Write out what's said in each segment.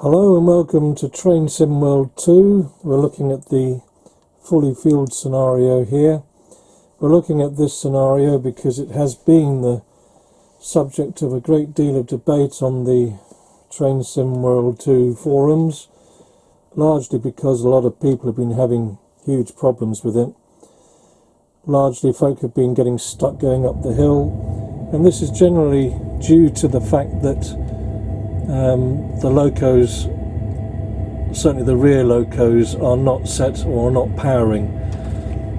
Hello and welcome to Train Sim World 2. We're looking at the fully fueled scenario here. We're looking at this scenario because it has been the subject of a great deal of debate on the Train Sim World 2 forums, largely because a lot of people have been having huge problems with it. Largely folk have been getting stuck going up the hill, and this is generally due to the fact that the locos, certainly the rear locos, are not set or not powering.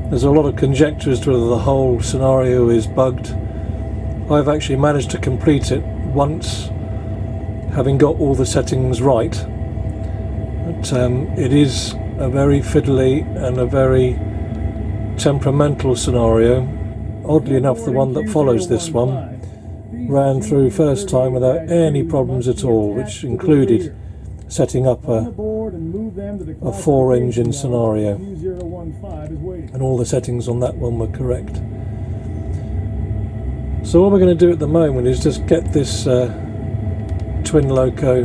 There's a lot of conjecture as to whether the whole scenario is bugged. I've actually managed to complete it once, having got all the settings right. But it is a very fiddly and a very temperamental scenario. Oddly enough, the one that follows this one ran through first time without any problems at all, which included setting up a 4-engine scenario, and all the settings on that one were correct. So what we're going to do at the moment is just get this twin loco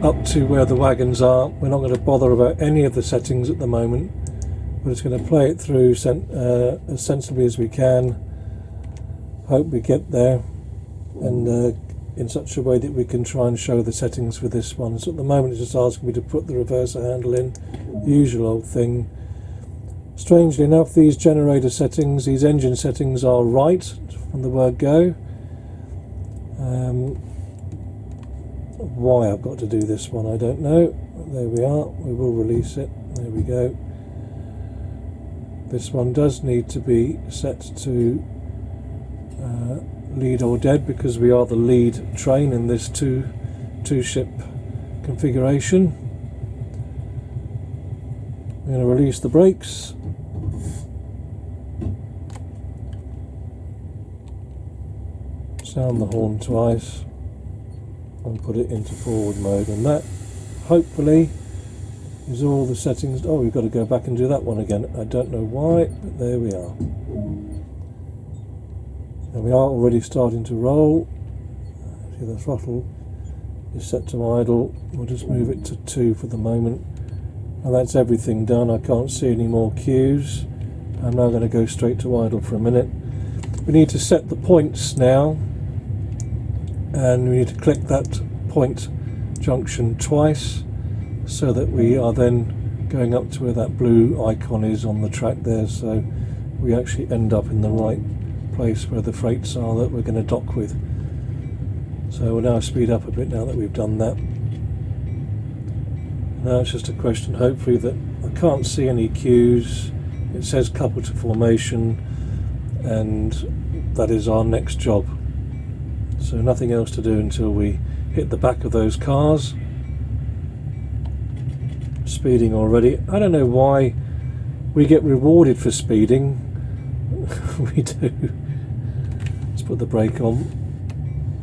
up to where the wagons are. We're not going to bother about any of the settings at the moment. We're just going to play it through as sensibly as we can. Hope we get there, and in such a way that we can try and show the settings for this one. So at the moment it's just asking me to put the reverser handle in, the usual old thing. Strangely enough, these generator settings, these engine settings are right from the word go. Why I've got to do this one I don't know. There we are, we will release it, there we go. This one does need to be set to lead or dead, because we are the lead train in this two ship configuration. I'm going to release the brakes. Sound the horn twice and put it into forward mode, and that hopefully is all the settings. Oh, we've got to go back and do that one again. I don't know why, but there we are. And we are already starting to roll. See, the throttle is set to idle. We'll just move it to 2 for the moment. And that's everything done. I can't see any more cues. I'm now going to go straight to idle for a minute. We need to set the points now, and we need to click that point junction twice, so that we are then going up to where that blue icon is on the track there, so we actually end up in the right place where the freights are that we're going to dock with. So we'll now speed up a bit now that we've done that. Now it's just a question, hopefully, that I can't see any cues. It says couple to formation, and that is our next job. So nothing else to do until we hit the back of those cars. Speeding already. I don't know why we get rewarded for speeding. We do. Let's put the brake on,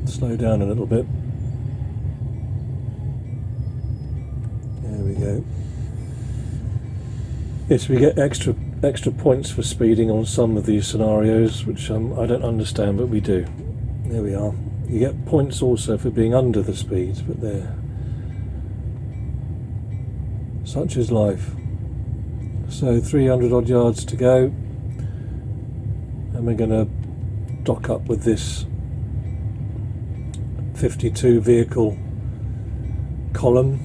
slow down a little bit. There we go. Yes, we get extra points for speeding on some of these scenarios, which I don't understand, but we do. There we are. You get points also for being under the speed, but there. Such is life. So 300 odd yards to go, and we're going to dock up with this 52 vehicle column.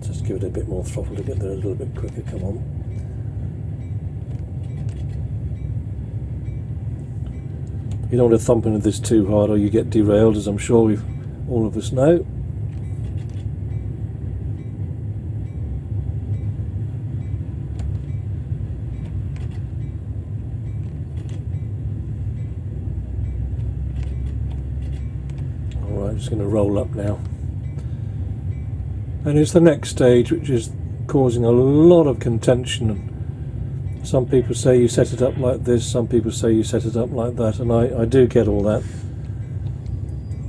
Just give it a bit more throttle to get there a little bit quicker. Come on. You don't want to thump into this too hard or you get derailed, as I'm sure all of us know. Alright, I'm just going to roll up now. And it's the next stage which is causing a lot of contention. Some people say you set it up like this, some people say you set it up like that, and I do get all that.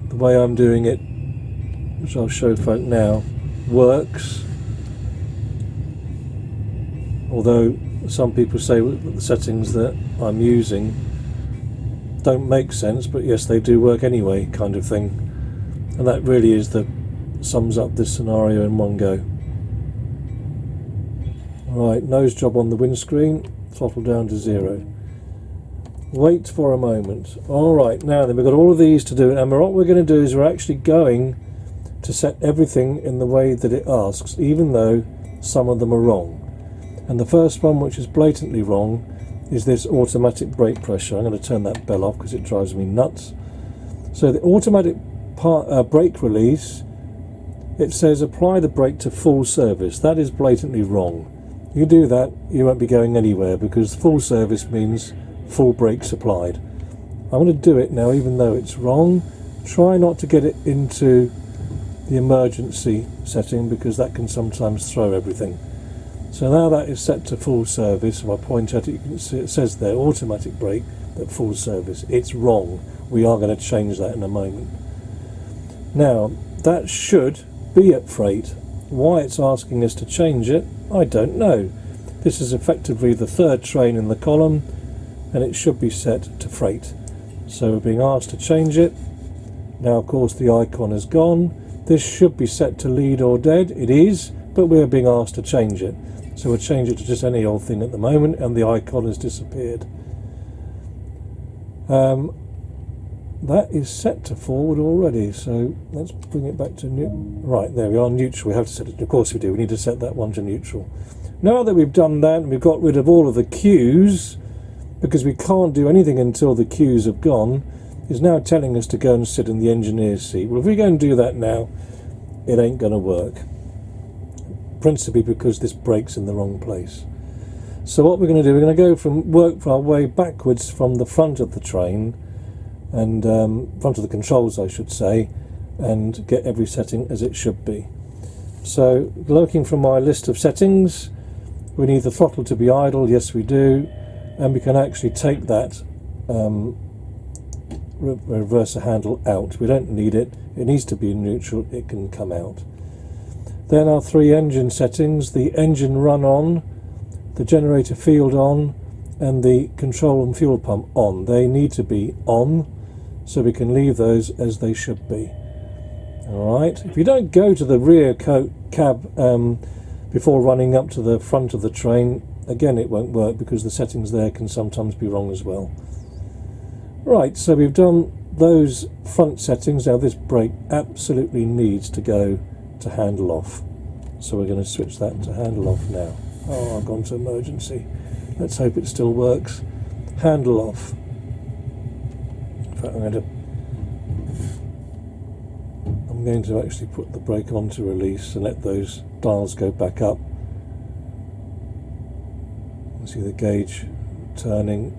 The way I'm doing it, which I'll show folk now, works. Although some people say that the settings that I'm using don't make sense, but yes, they do work anyway, kind of thing. And that really is sums up this scenario in one go. Right, nose job on the windscreen, throttle down to 0. Wait for a moment. Alright, now then we've got all of these to do, and what we're going to do is we're actually going to set everything in the way that it asks, even though some of them are wrong. And the first one, which is blatantly wrong, is this automatic brake pressure. I'm going to turn that bell off because it drives me nuts. So the automatic brake release, it says apply the brake to full service. That is blatantly wrong. You do that, you won't be going anywhere, because full service means full brakes applied. I'm going to do it now, even though it's wrong. Try not to get it into the emergency setting, because that can sometimes throw everything. So now that is set to full service. If I point at it, you can see it says there automatic brake, but full service. It's wrong. We are going to change that in a moment. Now that should be at freight. Why it's asking us to change it, I don't know. This is effectively the third train in the column, and it should be set to freight. So we're being asked to change it. Now of course the icon is gone. This should be set to lead or dead. It is, but we're being asked to change it. So we'll change it to just any old thing at the moment, and the icon has disappeared. That is set to forward already, so let's bring it back to right, there we are, neutral. We have to set it, of course we do, we need to set that one to neutral. Now that we've done that and we've got rid of all of the cues, because we can't do anything until the cues have gone, is now telling us to go and sit in the engineer's seat. Well, if we go and do that now, it ain't going to work. Principally because this brake's in the wrong place. So what we're going to do, we're going to go work our way backwards from the front of the train, and front of the controls I should say, and get every setting as it should be. So looking from my list of settings, we need the throttle to be idle, yes we do, and we can actually take that reverser handle out. We don't need it, it needs to be in neutral, it can come out. Then our 3 engine settings, the engine run on, the generator field on, and the control and fuel pump on. They need to be on, so we can leave those as they should be. Alright, if you don't go to the rear cab before running up to the front of the train, again it won't work, because the settings there can sometimes be wrong as well. Right, so we've done those front settings. Now this brake absolutely needs to go to handle off, so we're going to switch that to handle off now. Oh, I've gone to emergency. Let's hope it still works. Handle off. In fact, I'm going to actually put the brake on to release and let those dials go back up. You see the gauge turning.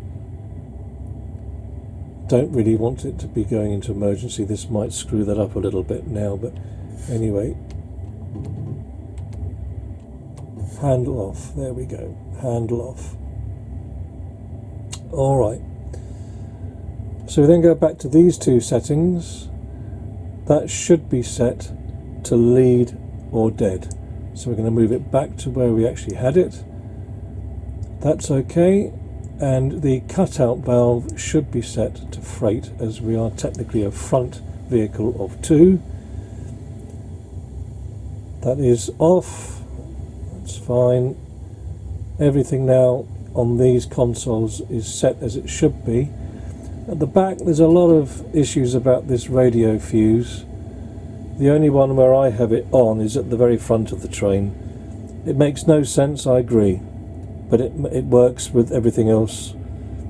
Don't really want it to be going into emergency. This might screw that up a little bit now, but anyway. Handle off. There we go. Handle off. Alright. So we then go back to these 2 settings. That should be set to lead or dead. So we're going to move it back to where we actually had it. That's okay. And the cutout valve should be set to freight, as we are technically a front vehicle of 2. That is off. That's fine. Everything now on these consoles is set as it should be. At the back there's a lot of issues about this radio fuse. The only one where I have it on is at the very front of the train. It makes no sense, I agree, but it works with everything else.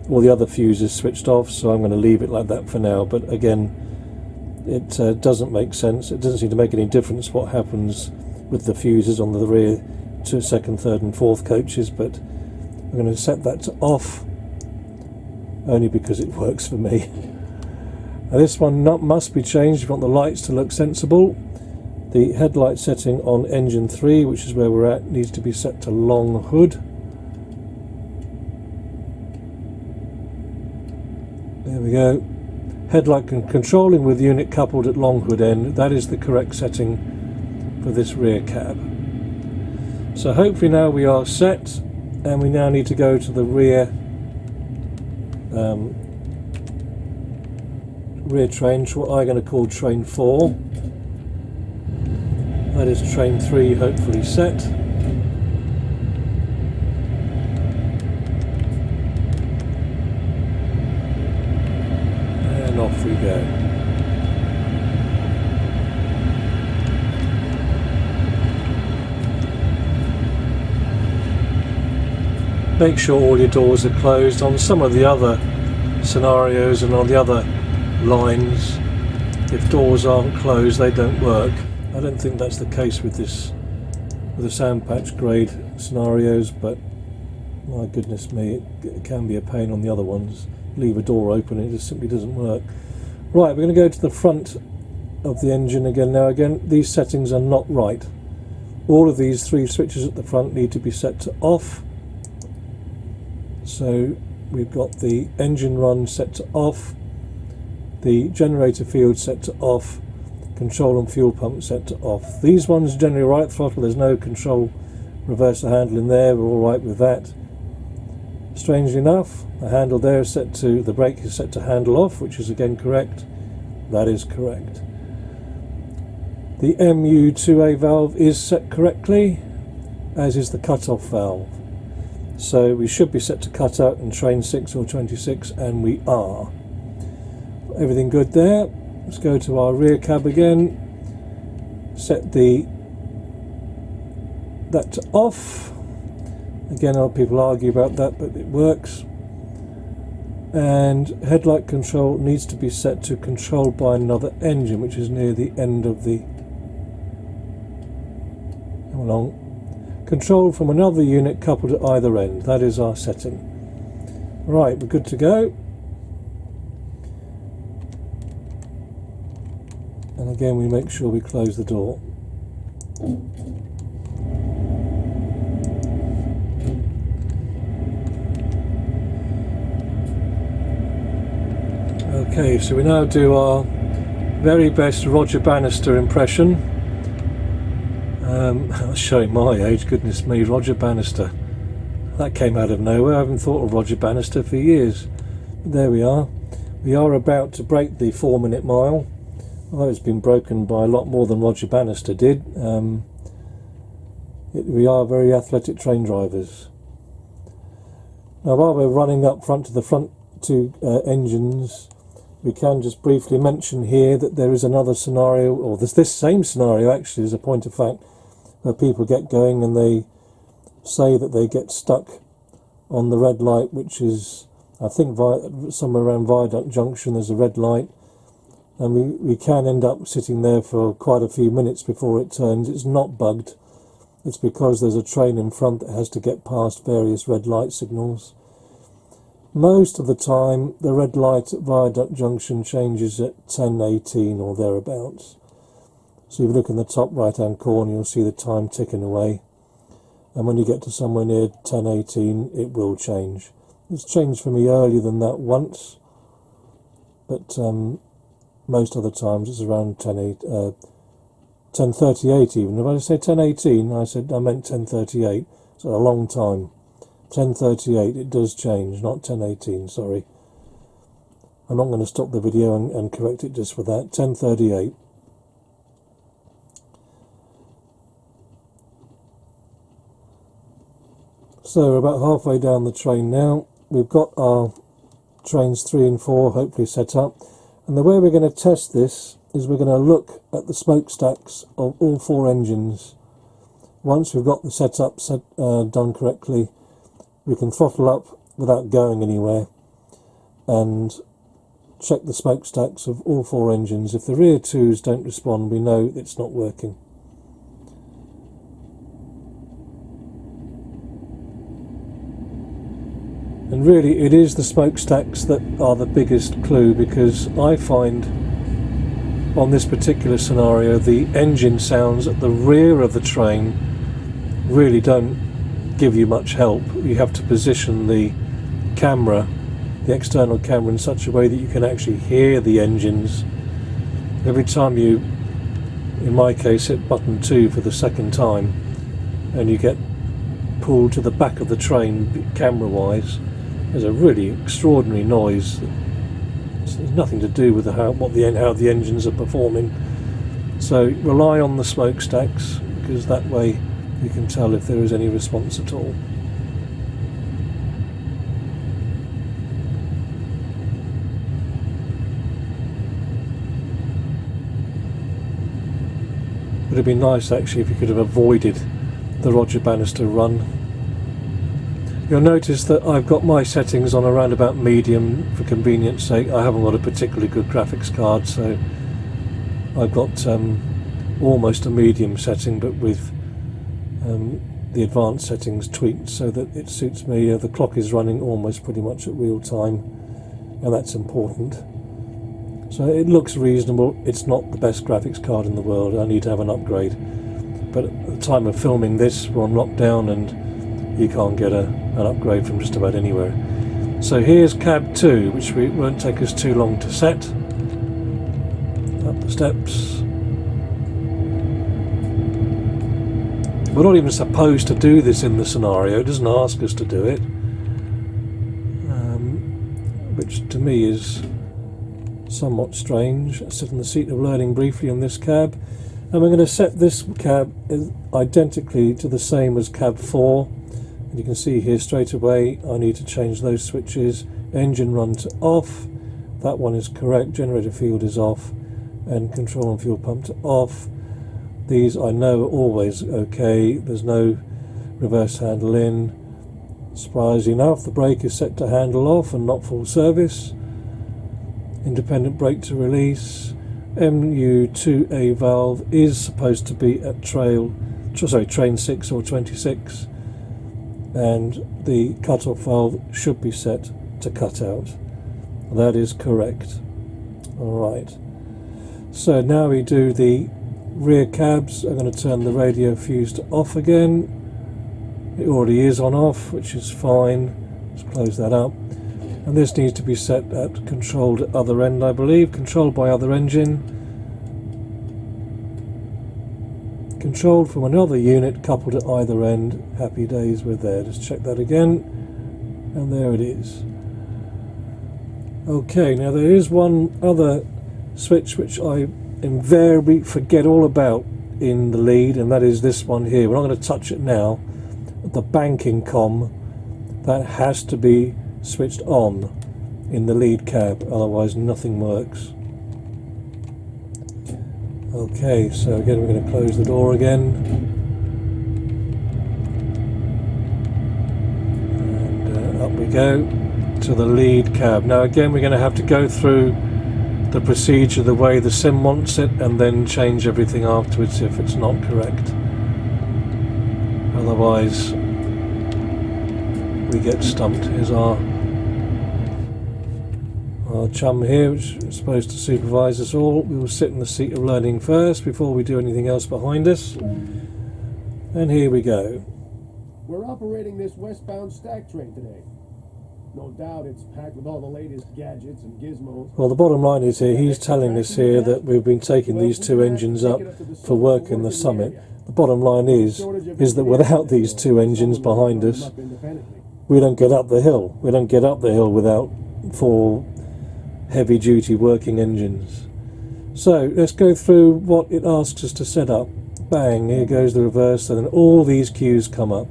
All the other fuses switched off, so I'm going to leave it like that for now. But again, it doesn't make sense. It doesn't seem to make any difference what happens with the fuses on the rear to 2nd, 3rd and 4th coaches, but I'm going to set that to off only because it works for me. Now this one must be changed if you want the lights to look sensible. The headlight setting on engine 3, which is where we're at, needs to be set to long hood. There we go. Headlight controlling with unit coupled at long hood end. That is the correct setting for this rear cab. So hopefully now we are set, and we now need to go to the rear rear train, what I'm going to call train 4. That is train 3 hopefully set. And off we go. Make sure all your doors are closed. On some of the other scenarios and on the other lines, if doors aren't closed they don't work. I don't think that's the case with this, with the sand patch grade scenarios, but my goodness me, it can be a pain on the other ones. Leave a door open, it just simply doesn't work. Right, we're going to go to the front of the engine again. Now again, these settings are not right. All of these 3 switches at the front need to be set to off. So we've got the engine run set to off, the generator field set to off, control and fuel pump set to off. These ones generally right throttle, there's no control reverser handle in there, we're all right with that. Strangely enough, the handle there is set to, the brake is set to handle off, which is again correct. That is correct. The MU2A valve is set correctly, as is the cut-off valve. So we should be set to cut out in train 6 or 26, and we are. Everything good there. Let's go to our rear cab again. Set that to off. Again, a lot of people argue about that, but it works. And headlight control needs to be set to controlled by another engine, which is near the end of the... Come along. Controlled from another unit coupled at either end. That is our setting. Right, we're good to go. And again, we make sure we close the door. Okay, so we now do our very best Roger Bannister impression. I was showing my age, goodness me, Roger Bannister. That came out of nowhere. I haven't thought of Roger Bannister for years. But there we are. We are about to break the 4-minute mile. Although it's been broken by a lot more than Roger Bannister did. We are very athletic train drivers. Now while we're running up front to the front 2 engines, we can just briefly mention here that there is another scenario, or this same scenario actually, as a point of fact, where people get going and they say that they get stuck on the red light, which is, I think, somewhere around Viaduct Junction there's a red light, and we can end up sitting there for quite a few minutes before it turns. It's not bugged, it's because there's a train in front that has to get past various red light signals. Most of the time the red light at Viaduct Junction changes at 10:18 or thereabouts. So if you look in the top right hand corner, you'll see the time ticking away, and when you get to somewhere near 10:18 it will change. It's changed for me earlier than that once, but most other times it's around 10:38 even. If I say 10:18, I meant 10:38. It's a long time. 10:38, it does change, not 10:18, sorry. I'm not going to stop the video and correct it just for that. 10:38. So we're about halfway down the train now. We've got our trains 3 and 4 hopefully set up. And the way we're going to test this is we're going to look at the smokestacks of all 4 engines. Once we've got the setup done correctly, we can throttle up without going anywhere and check the smokestacks of all 4 engines. If the rear 2s don't respond, we know it's not working. And really it is the smokestacks that are the biggest clue, because I find on this particular scenario the engine sounds at the rear of the train really don't give you much help. You have to position the camera, the external camera, in such a way that you can actually hear the engines. Every time you, in my case, hit button 2 for the 2nd time and you get pulled to the back of the train camera wise, there's a really extraordinary noise that It's nothing to do with how the engines are performing. So rely on the smokestacks, because that way you can tell if there is any response at all. Would have been nice actually if you could have avoided the Roger Bannister run. You'll notice that I've got my settings on around about medium for convenience sake. I haven't got a particularly good graphics card, so I've got almost a medium setting, but with the advanced settings tweaked so that it suits me. The clock is running almost pretty much at real time, and that's important. So it looks reasonable. It's not the best graphics card in the world. I need to have an upgrade. But at the time of filming this, we're on lockdown and you can't get an upgrade from just about anywhere. So here's cab 2, which won't take us too long to set. Up the steps. We're not even supposed to do this in the scenario. It doesn't ask us to do it. Which to me is somewhat strange. I sit in the seat of learning briefly on this cab, and we're going to set this cab identically to the same as cab 4, and you can see here straight away I need to change those switches. Engine run to off, that one is correct, generator field is off, and control and fuel pump to off. These I know are always okay, there's no reverse handle in. Surprisingly enough, the brake is set to handle off and not full service. Independent brake to release. MU2A valve is supposed to be at train 6 or 26, and the cut-off valve should be set to cut out. That is correct. Alright, so now we do the rear cabs. I'm going to turn the radio fuse to off again. It already is on off, which is fine. Let's close that up. And this needs to be set at controlled at other end, I believe. Controlled by other engine. Controlled from another unit coupled at either end. Happy days, we're there. Just check that again. And there it is. Okay, now there is one other switch which I invariably forget all about in the lead, and that is this one here. We're not going to touch it now. The banking comm, that has to be switched on in the lead cab, otherwise nothing works. Okay, so again we're going to close the door again, and up we go to the lead cab. Now again we're going to have to go through the procedure the way the sim wants it, and then change everything afterwards if it's not correct. Otherwise we get stumped. Here's our chum here, which is supposed to supervise us all. We will sit in the seat of learning first before we do anything else behind us. And here we go. We're operating this westbound stack train today. No doubt it's packed with all the latest gadgets and gizmos. Well, the bottom line is here, he's telling us here that we've been taking these two engines up for work in the summit. The bottom line is that without these two engines behind us, we don't get up the hill. We don't get up the hill without 4 heavy-duty working engines. So let's go through what it asks us to set up. Bang, here goes the reverse, and then all these cues come up.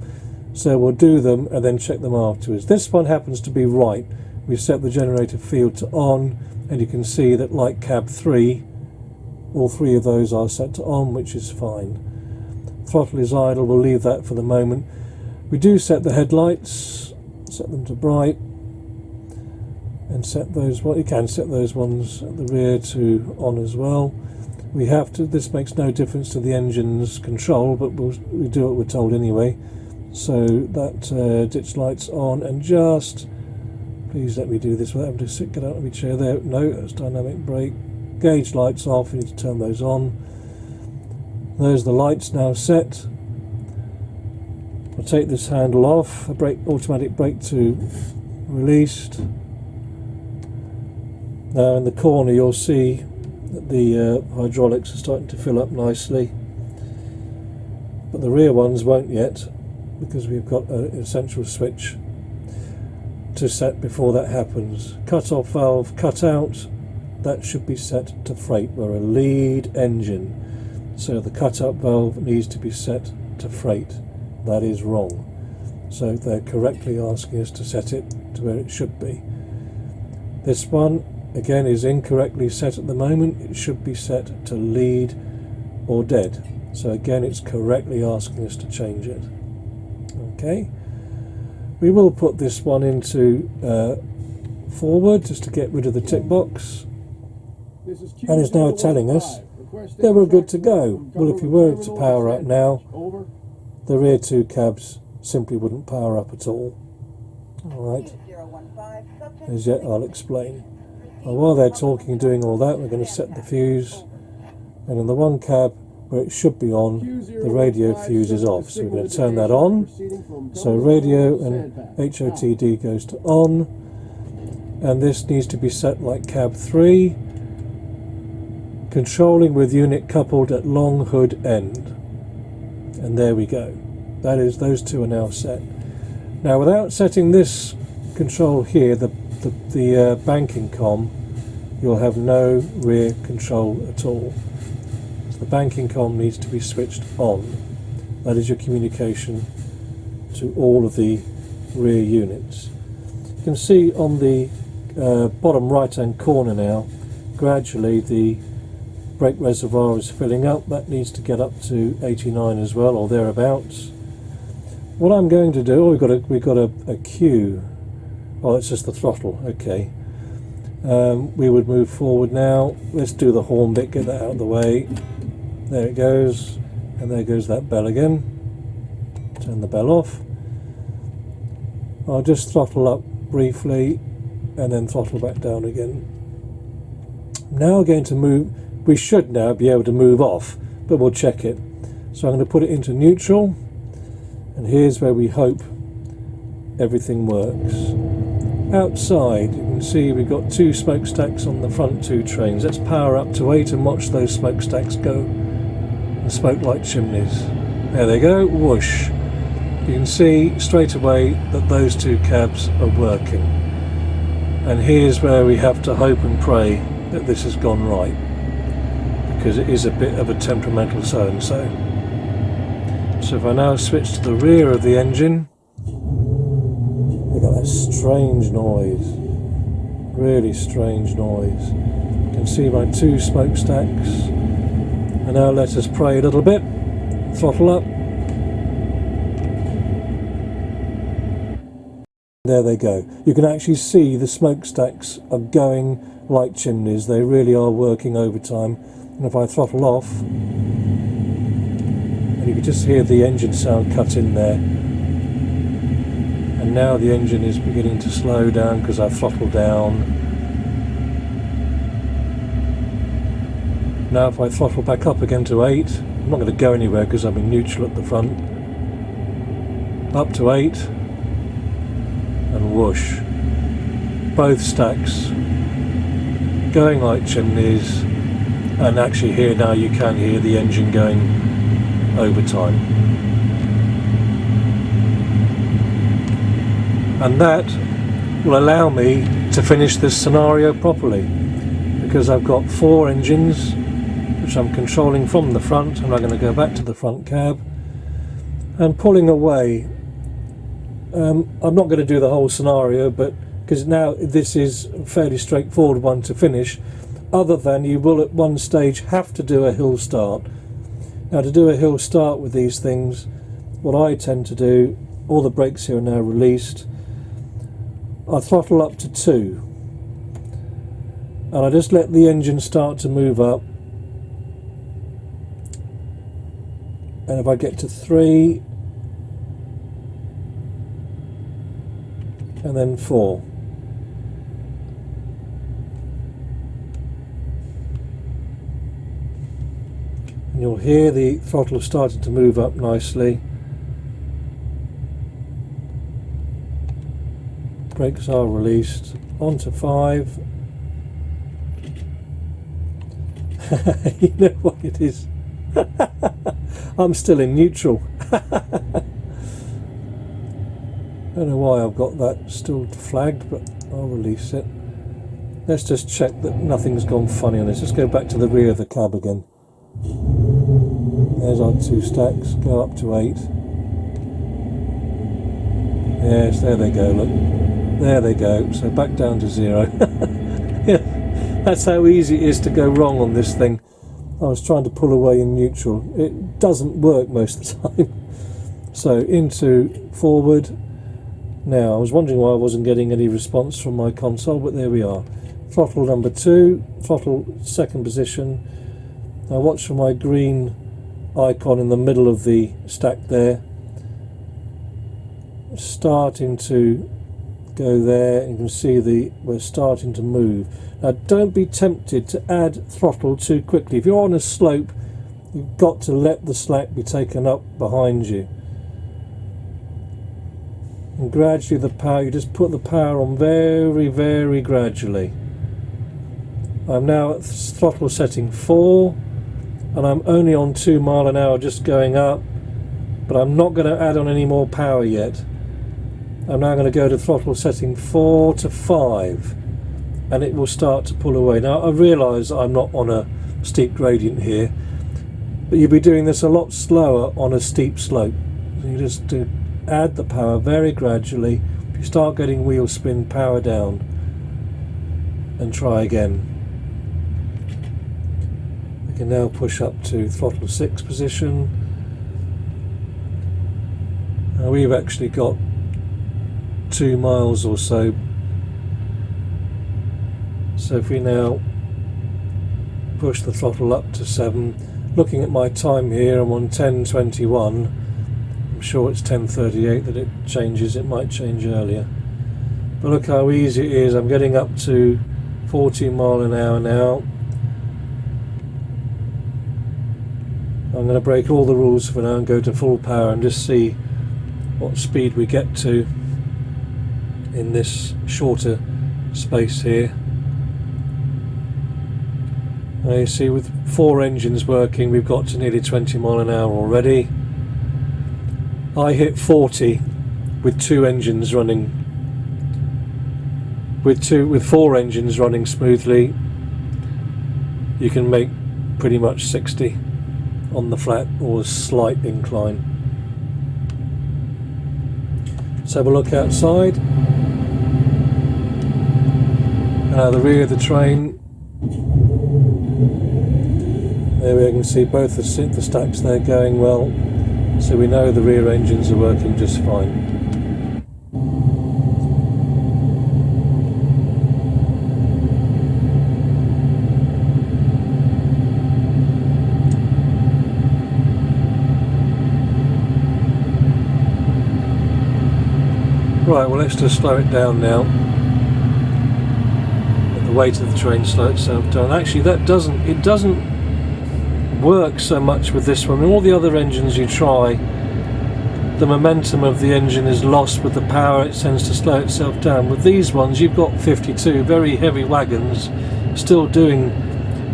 So we'll do them and then check them afterwards. This one happens to be right. We set the generator field to on, and you can see that like cab 3, all 3 of those are set to on, which is fine. Throttle is idle, we'll leave that for the moment. We do set the headlights, set them to bright, and set those, well, you can set those ones at the rear to on as well. We have to, this makes no difference to the engine's control, but we do what we're told anyway. So that ditch lights on, and just, please let me do this without having to get out of my chair there. No, that's dynamic brake. Gauge lights off, we need to turn those on. There's the lights now set. I'll take this handle off, automatic brake to released. Now in the corner you'll see that the hydraulics are starting to fill up nicely, but the rear ones won't yet, because we've got an essential switch to set before that happens. Cut-off valve cut out, that should be set to freight. We're a lead engine, so the cut-up valve needs to be set to freight. That is wrong. So they're correctly asking us to set it to where it should be. This one, again, is incorrectly set at the moment. It should be set to lead or dead. So again, it's correctly asking us to change it. Okay. We will put this one into forward just to get rid of the tick box. And it's now telling us that we're good to go. Well, if we were to power up now, the rear two cabs simply wouldn't power up at all. Alright, as yet I'll explain. And while they're talking and doing all that, we're going to set the fuse, and in the one cab where it should be on, the radio fuse is off, so we're going to turn that on. So radio and HOTD goes to on, and this needs to be set like cab 3, controlling with unit coupled at long hood end. And there we go. That is, those two are now set. Now, without setting this control here, the banking com, you'll have no rear control at all. So the banking com needs to be switched on. That is your communication to all of the rear units. You can see on the bottom right hand corner now, gradually the brake reservoir is filling up. That needs to get up to 89 as well, or thereabouts. What I'm going to do, we've got a cue. Oh, it's just the throttle. Okay. We would move forward now. Let's do the horn bit, get that out of the way. There it goes, and there goes that bell again. Turn the bell off. I'll just throttle up briefly and then throttle back down again. Now we're going to move. We should now be able to move off, but we'll check it. So I'm going to put it into neutral, and here's where we hope everything works. Outside, you can see we've got 2 smokestacks on the front 2 trains. Let's power up to 8 and watch those smokestacks go and smoke like chimneys. There they go, whoosh. You can see straight away that those 2 cabs are working. And here's where we have to hope and pray that this has gone right, because it is a bit of a temperamental so-and-so. So if I now switch to the rear of the engine, look at that strange noise, really strange noise. You can see my 2 smokestacks. And now let us pray a little bit, throttle up. There they go. You can actually see the smokestacks are going like chimneys. They really are working overtime. And if I throttle off, and you can just hear the engine sound cut in there. And now the engine is beginning to slow down because I've throttled down. Now if I throttle back up again to 8, I'm not going to go anywhere because I'm in neutral at the front. Up to 8, and whoosh. Both stacks going like chimneys, and actually here now you can hear the engine going overtime. And that will allow me to finish this scenario properly, because I've got 4 engines which I'm controlling from the front, and I'm going to go back to the front cab and pulling away. I'm not going to do the whole scenario, but because now this is a fairly straightforward one to finish, other than you will at one stage have to do a hill start. Now, to do a hill start with these things, what I tend to do, all the brakes here are now released, I throttle up to 2 and I just let the engine start to move up, and if I get to 3 and then 4, and you'll hear the throttle starting to move up nicely. Brakes are released. On to 5. You know what it is? I'm still in neutral. Don't know why I've got that still flagged, but I'll release it. Let's just check that nothing's gone funny on this. Let's go back to the rear of the cab again. There's our 2 stacks, go up to 8. Yes, there they go, look. There they go, so back down to 0. Yeah, that's how easy it is to go wrong on this thing. I was trying to pull away in neutral. It doesn't work most of the time. So into forward. Now, I was wondering why I wasn't getting any response from my console, but there we are. Throttle number 2, throttle 2nd position. Now watch for my green icon in the middle of the stack there. Starting to go there, you can see we're starting to move. Now don't be tempted to add throttle too quickly. If you're on a slope, you've got to let the slack be taken up behind you. And gradually the power, you just put the power on very, very gradually. I'm now at throttle setting 4 and I'm only on 2 mile an hour just going up, but I'm not going to add on any more power yet. I'm now going to go to throttle setting 4 to 5 and it will start to pull away. Now I realise I'm not on a steep gradient here, but you'll be doing this a lot slower on a steep slope. So you just do add the power very gradually. If you start getting wheel spin, power down and try again. We can now push up to throttle 6 position. Now we've actually got 2 miles or so. So if we now push the throttle up to 7, looking at my time here, I'm on 10:21. I'm sure it's 10:38 that it changes. It might change earlier. But look how easy it is. I'm getting up to 14 mile an hour now. I'm going to break all the rules for now and go to full power and just see what speed we get to in this shorter space here. Now you see, with 4 engines working, we've got to nearly 20 mile an hour already. I hit 40 with 2 engines running. With 4 engines running smoothly, you can make pretty much 60 on the flat or a slight incline. Let's have a look outside. Now the rear of the train. There we can see both the stacks there going well, so we know the rear engines are working just fine. Right, well let's just slow it down now. Let the weight of the train slow itself down. Actually it doesn't work so much with this one. In all the other engines you try, the momentum of the engine is lost with the power, it tends to slow itself down. With these ones you've got 52 very heavy wagons still doing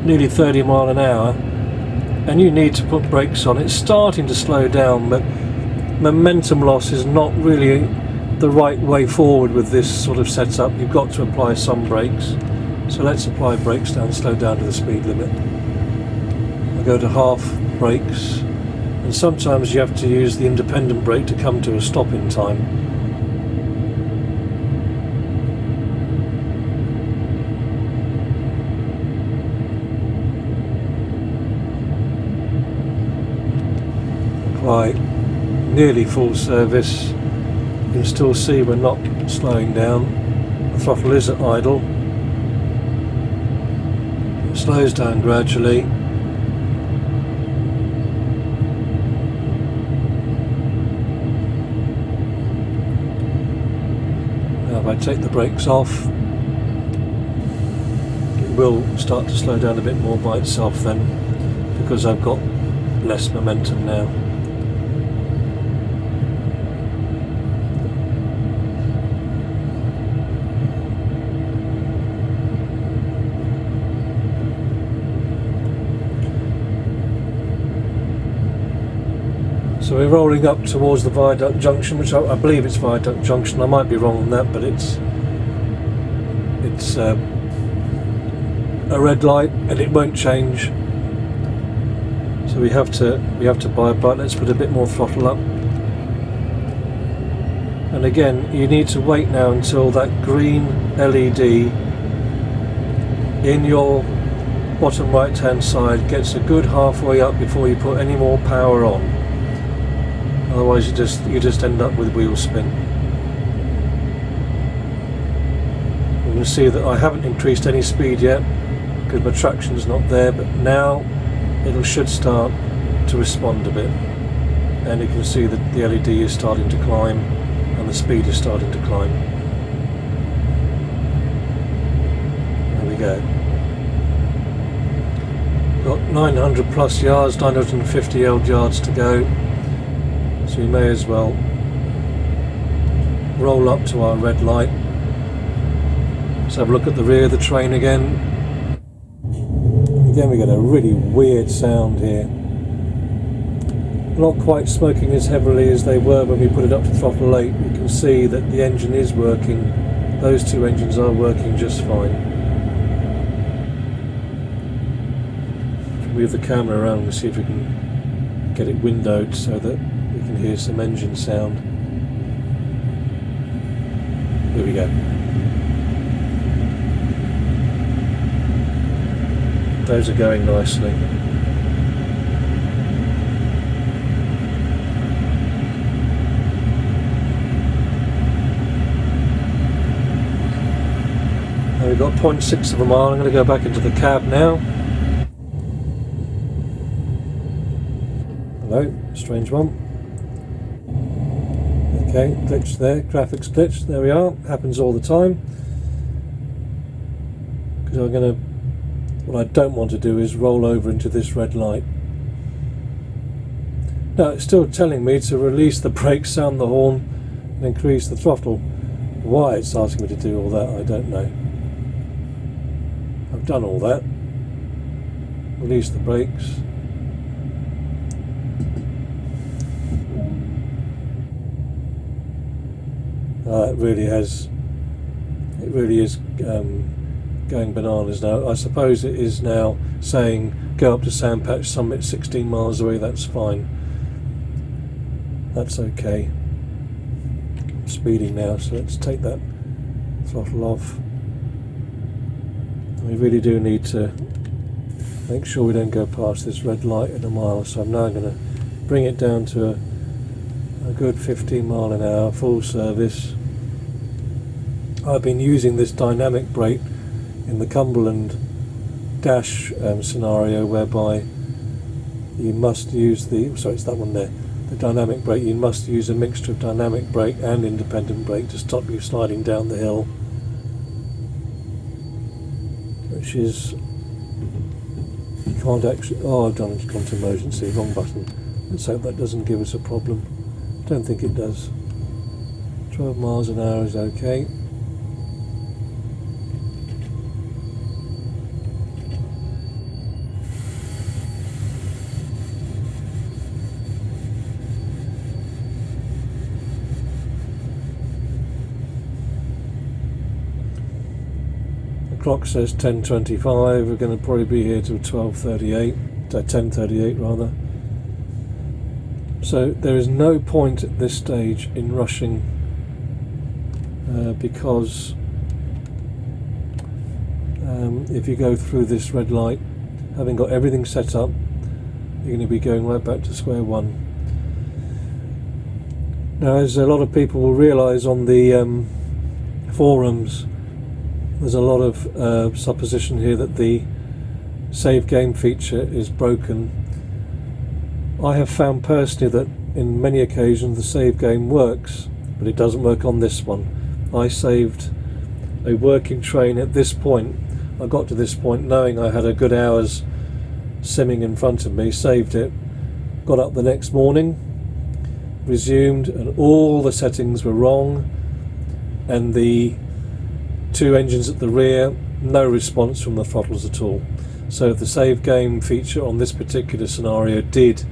nearly 30 mile an hour and you need to put brakes on. It's starting to slow down, but momentum loss is not really the right way forward with this sort of setup. You've got to apply some brakes. So let's apply brakes down, slow down to the speed limit. I go to half brakes, and sometimes you have to use the independent brake to come to a stop in time. Apply nearly full service. You can still see we're not slowing down. The throttle is at idle. It slows down gradually. Now if I take the brakes off, it will start to slow down a bit more by itself then, because I've got less momentum now. So So we're rolling up towards the viaduct junction, which I believe it's viaduct junction. I might be wrong on that, but it's a red light and it won't change. So we have to buy a bike. Let's put a bit more throttle up. And again, you need to wait now until that green LED in your bottom right hand side gets a good halfway up before you put any more power on. Otherwise you just end up with wheel spin. You can see that I haven't increased any speed yet because my traction's not there, but now it should start to respond a bit, and you can see that the LED is starting to climb and the speed is starting to climb. There we go. Got 900 plus yards, 950 odd yards to go, so we may as well roll up to our red light. Let's have a look at the rear of the train again. Again we get a really weird sound here. Not quite smoking as heavily as they were when we put it up to throttle 8. You can see that the engine is working. Those two engines are working just fine. Move the camera around and see if we can get it windowed so that we can hear some engine sound. Here we go. Those are going nicely. Now we've got 0.6 of a mile. I'm going to go back into the cab now. Hello, strange one. Okay, glitch there, graphics glitch. There we are. Happens all the time. Because what I don't want to do is roll over into this red light. Now it's still telling me to release the brakes, sound the horn and increase the throttle. Why it's asking me to do all that, I don't know. I've done all that. Release the brakes. It really is going bananas now. I suppose it is now saying go up to Sandpatch Summit 16 miles away. That's fine. That's okay. I'm speeding now, so let's take that throttle off. We really do need to make sure we don't go past this red light in a mile, so I'm now going to bring it down to a good 15 mile an hour, full service. I've been using this dynamic brake in the Cumberland dash scenario, whereby you must use it's that one there, the dynamic brake. You must use a mixture of dynamic brake and independent brake to stop you sliding down the hill, which is, you can't actually, I've gone to emergency, wrong button. Let's hope that doesn't give us a problem. Don't think it does. 12 miles an hour is okay. Clock says 10:25. We're going to probably be here till 12:38, 10:38 rather. So there is no point at this stage in rushing, because if you go through this red light, having got everything set up, you're going to be going right back to square one. Now, as a lot of people will realise on the forums, there's a lot of supposition here that the save game feature is broken. I have found personally that in many occasions the save game works, but it doesn't work on this one. I saved a working train at this point. I got to this point knowing I had a good hour's simming in front of me, saved it, got up the next morning, resumed, and all the settings were wrong, and the two engines at the rear, no response from the throttles at all. So the save game feature on this particular scenario did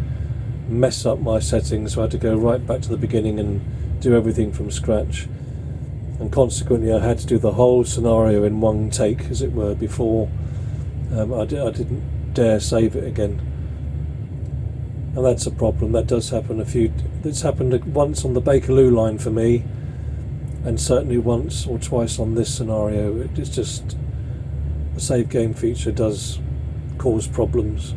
mess up my settings, so I had to go right back to the beginning and do everything from scratch, and consequently I had to do the whole scenario in one take, as it were, before I didn't dare save it again. And that's a problem. That does happen it's happened once on the Bakerloo line for me, and certainly once or twice on this scenario. It's just the save game feature does cause problems.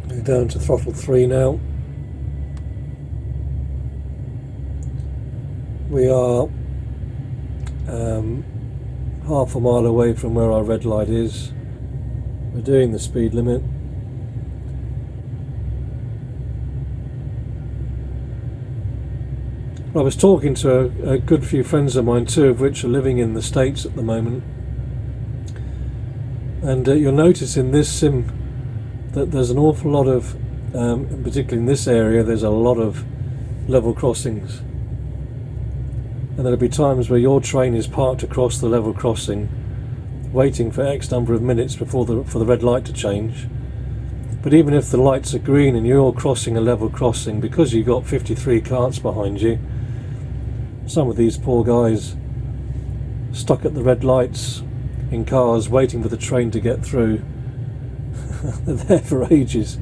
We're down to throttle 3 now. We are half a mile away from where our red light is. We're doing the speed limit. I was talking to a good few friends of mine, 2 of which are living in the States at the moment, and you'll notice in this sim that there's an awful lot of, particularly in this area, there's a lot of level crossings. And there'll be times where your train is parked across the level crossing, waiting for X number of minutes before for the red light to change. But even if the lights are green and you're crossing a level crossing, because you've got 53 carts behind you, some of these poor guys stuck at the red lights in cars waiting for the train to get through, they're there for ages.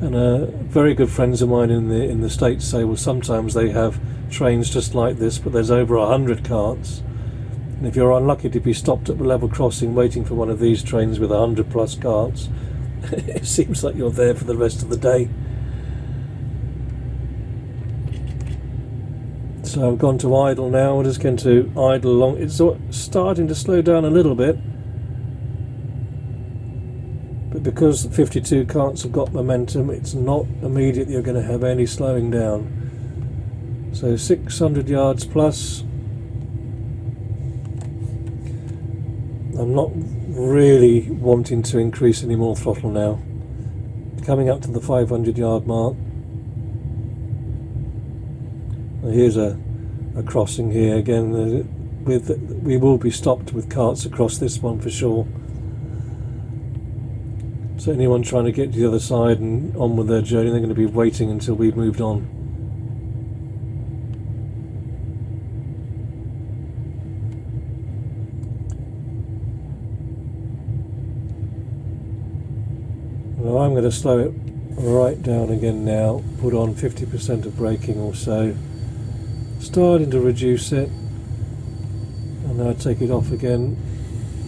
And very good friends of mine in the States say, well, sometimes they have trains just like this, but there's over 100 carts, and if you're unlucky to be stopped at the level crossing waiting for one of these trains with 100 plus carts, it seems like you're there for the rest of the day. So I've gone to idle now. We're just going to idle along. It's starting to slow down a little bit, but because the 52 carts have got momentum, it's not immediately you're going to have any slowing down. So 600 yards plus. I'm not really wanting to increase any more throttle now. Coming up to the 500 yard mark. Well, here's a crossing here again. We will be stopped with carts across this one for sure. So anyone trying to get to the other side and on with their journey, they're going to be waiting until we've moved on. Well, I'm going to slow it right down again now, put on 50% of braking or so, starting to reduce it, and now take it off again,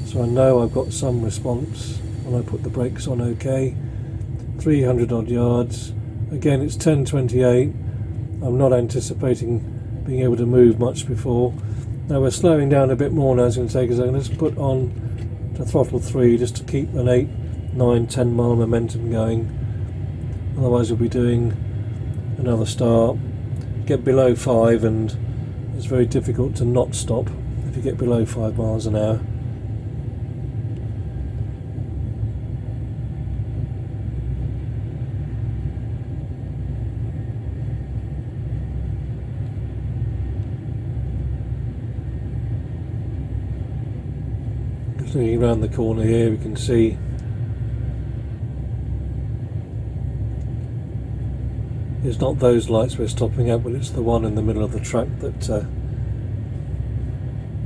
so I know I've got some response when I put the brakes on. Okay, 300 odd yards, again it's 10:28, I'm not anticipating being able to move much before. Now we're slowing down a bit more now. It's going to take us, I'm going to just put on to throttle 3 just to keep an 8, 9, 10 mile momentum going, otherwise we'll be doing another start. Get below 5 and it's very difficult to not stop if you get below 5 miles an hour. Just looking around the corner here, we can see it's not those lights we're stopping at, but it's the one in the middle of the track that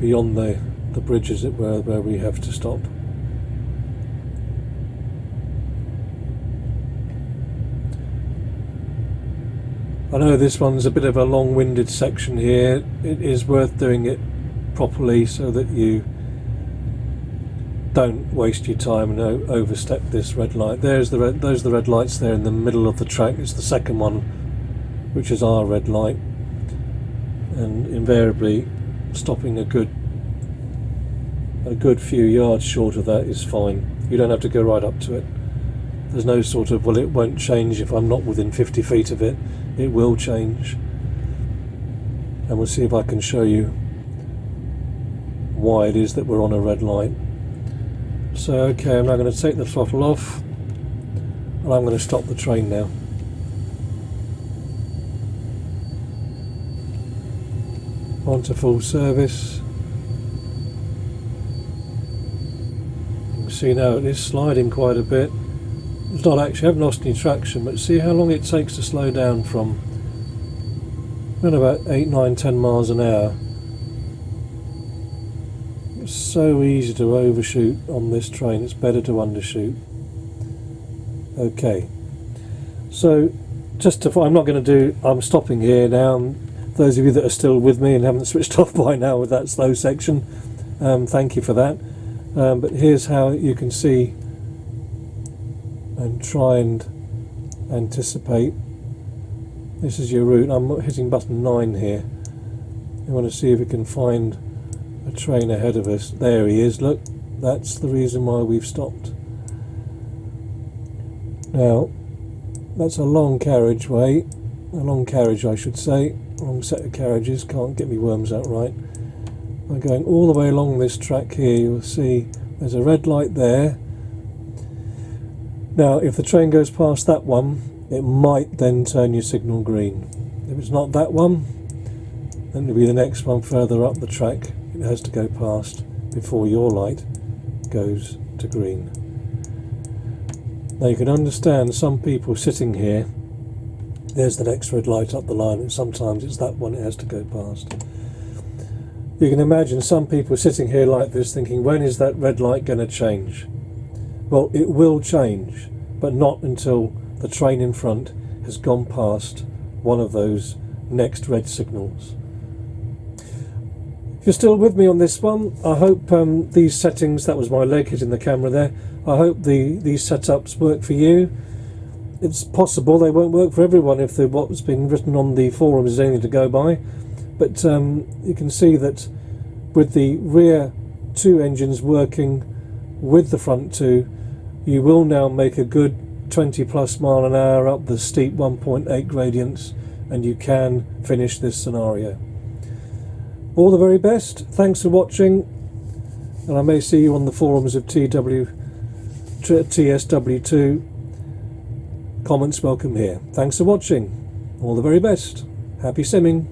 beyond the bridge, as it were, where we have to stop. I know this one's a bit of a long-winded section here. It is worth doing it properly so that you don't waste your time and overstep this red light. Those are the red lights there in the middle of the track. It's the second one, which is our red light, and invariably stopping a good few yards short of that is fine. You don't have to go right up to it. There's no sort of, well, it won't change if I'm not within 50 feet of it. It will change, and we'll see if I can show you why it is that we're on a red light. So okay, I'm now going to take the throttle off and I'm going to stop the train now. On to full service. See now it is sliding quite a bit. It's not actually, I haven't lost any traction, but see how long it takes to slow down from around about 8, 9, 10 miles an hour. It's so easy to overshoot on this train, it's better to undershoot. Okay, so I'm stopping here now. Those of you that are still with me and haven't switched off by now with that slow section, thank you for that. But here's how you can see and try and anticipate. This is your route. I'm hitting button 9 here. You want to see if we can find a train ahead of us. There he is, look, that's the reason why we've stopped. Now that's a long carriageway, a long carriage I should say, long set of carriages, can't get me worms out right. I'm going all the way along this track here. You'll see there's a red light there. Now if the train goes past that one, it might then turn your signal green. If it's not that one, then it'll be the next one further up the track. It has to go past before your light goes to green. Now you can understand some people sitting here, there's the next red light up the line, and sometimes it's that one it has to go past. You can imagine some people sitting here like this thinking, when is that red light going to change? Well, it will change, but not until the train in front has gone past one of those next red signals. If you're still with me on this one, I hope these settings, that was my leg hitting the camera there, I hope these setups work for you. It's possible they won't work for everyone if what's been written on the forums is anything to go by, but you can see that with the rear 2 engines working with the front 2, you will now make a good 20 plus mile an hour up the steep 1.8 gradients, and you can finish this scenario. All the very best, thanks for watching, and I may see you on the forums of TSW2. Comments welcome here. Thanks for watching, all the very best, happy simming.